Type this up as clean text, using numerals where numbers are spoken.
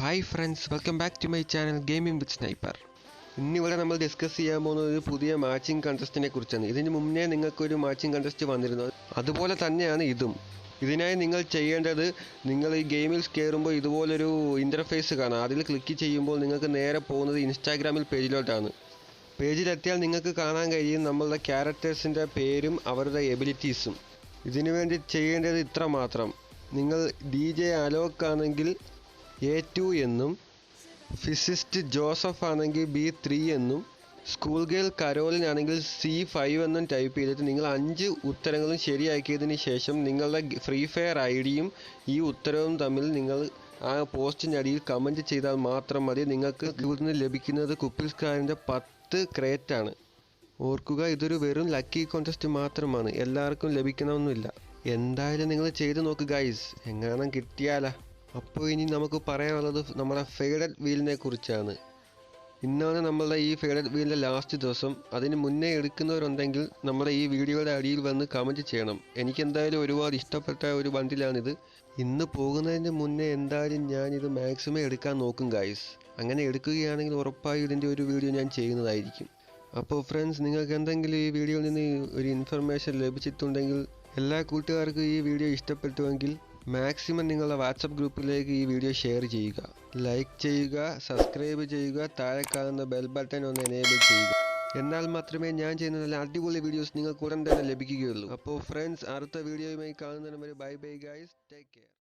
Hi friends, welcome back to my channel gaming with sniper. ഇന്നിവിടെ നമ്മൾ discuss ചെയ്യാൻ പോകുന്നത് ഒരു പുതിയ മാച്ചിങ് കണ്ടസ്റ്റിനെ കുറിച്ചാണ്. ഇതിന് മുന്നേ നിങ്ങൾക്കൊരു മാച്ചിങ് കണ്ടസ്റ്റ് വന്നിരുന്നു, അതുപോലെ തന്നെയാണ് ഇതും. ഇതിനായി നിങ്ങൾ ചെയ്യേണ്ടത്, നിങ്ങൾ ഈ ഗെയിമിൽ കയറുമ്പോൾ ഇതുപോലൊരു ഇൻ്റർഫേസ് കാണാം. അതിൽ ക്ലിക്ക് ചെയ്യുമ്പോൾ നിങ്ങൾക്ക് നേരെ പോകുന്നത് ഇൻസ്റ്റാഗ്രാമിൽ പേജിലോട്ടാണ്. പേജിലെത്തിയാൽ നിങ്ങൾക്ക് കാണാൻ കഴിയും നമ്മളുടെ ക്യാരക്ടേഴ്സിൻ്റെ പേരും അവരുടെ എബിലിറ്റീസും. ഇതിനു വേണ്ടി ചെയ്യേണ്ടത് ഇത്ര മാത്രം. നിങ്ങൾ DJ അലോക് ആണെങ്കിൽ A2 എന്നും, ഫിസിസ്റ്റ് ജോസഫ് ആണെങ്കിൽ B3 എന്നും, സ്കൂൾ ഗേൾ കരോലിൻ ആണെങ്കിൽ C5 എന്നും ടൈപ്പ് ചെയ്തിട്ട് നിങ്ങൾ 5 ഉത്തരങ്ങളും ശരിയാക്കിയതിന് ശേഷം നിങ്ങളുടെ ഫ്രീ ഫയർ ID-യും ഈ ഉത്തരവും തമ്മിൽ നിങ്ങൾ ആ പോസ്റ്റിനടിയിൽ കമൻറ്റ് ചെയ്താൽ മാത്രം മതി. നിങ്ങൾക്ക് ഇവിടുന്ന് ലഭിക്കുന്നത് കുപ്പിൾസ്കാരൻ്റെ 10 ക്രേറ്റാണ്. ഓർക്കുക, ഇതൊരു വെറും ലക്കി കോൺടെസ്റ്റ് മാത്രമാണ്, എല്ലാവർക്കും ലഭിക്കണമെന്നില്ല. എന്തായാലും നിങ്ങൾ ചെയ്ത് നോക്ക് ഗൈസ്, എങ്ങാനും കിട്ടിയാലാ. അപ്പോൾ ഇനി നമുക്ക് പറയാനുള്ളത് നമ്മുടെ ഫേഡഡ് വീലിനെ കുറിച്ചാണ്. ഇന്നാണ് നമ്മളുടെ ഈ ഫേഡഡ് വീലിൻ്റെ ലാസ്റ്റ് ദിവസം. അതിന് മുന്നേ എടുക്കുന്നവരുണ്ടെങ്കിൽ നമ്മുടെ ഈ വീഡിയോയുടെ അടിയിൽ വന്ന് കമൻറ്റ് ചെയ്യണം. എനിക്കെന്തായാലും ഒരുപാട് ഇഷ്ടപ്പെട്ട ഒരു ബണ്ടിലാണിത്. ഇന്ന് പോകുന്നതിന് മുന്നേ എന്തായാലും ഞാനിത് മാക്സിമം എടുക്കാൻ നോക്കും ഗൈസ്. അങ്ങനെ എടുക്കുകയാണെങ്കിൽ ഉറപ്പായും ഇതിൻ്റെ ഒരു വീഡിയോ ഞാൻ ചെയ്യുന്നതായിരിക്കും. അപ്പോൾ ഫ്രണ്ട്സ്, നിങ്ങൾക്ക് എന്തെങ്കിലും ഈ വീഡിയോയിൽ നിന്ന് ഒരു ഇൻഫർമേഷൻ ലഭിച്ചിട്ടുണ്ടെങ്കിൽ എല്ലാ കൂട്ടുകാർക്കും ഈ വീഡിയോ ഇഷ്ടപ്പെട്ടുവെങ്കിൽ മാക്സിമം നിങ്ങളുടെ വാട്സപ്പ് ഗ്രൂപ്പിലേക്ക് ഈ വീഡിയോ ഷെയർ ചെയ്യുക, ലൈക്ക് ചെയ്യുക, സബ്സ്ക്രൈബ് ചെയ്യുക, താഴെ കാണുന്ന ബെൽ ബട്ടൺ ഒന്ന് എനേബിൾ ചെയ്യുക. എന്നാൽ മാത്രമേ ഞാൻ ചെയ്യുന്ന നല്ല അടിപൊളി വീഡിയോസ് നിങ്ങൾക്ക് ഉടൻ തന്നെ ലഭിക്കുകയുള്ളൂ. അപ്പോൾ ഫ്രണ്ട്സ്, അടുത്ത വീഡിയോയുമായി കാണുന്നതിന് വരെ bye bye guys, take care.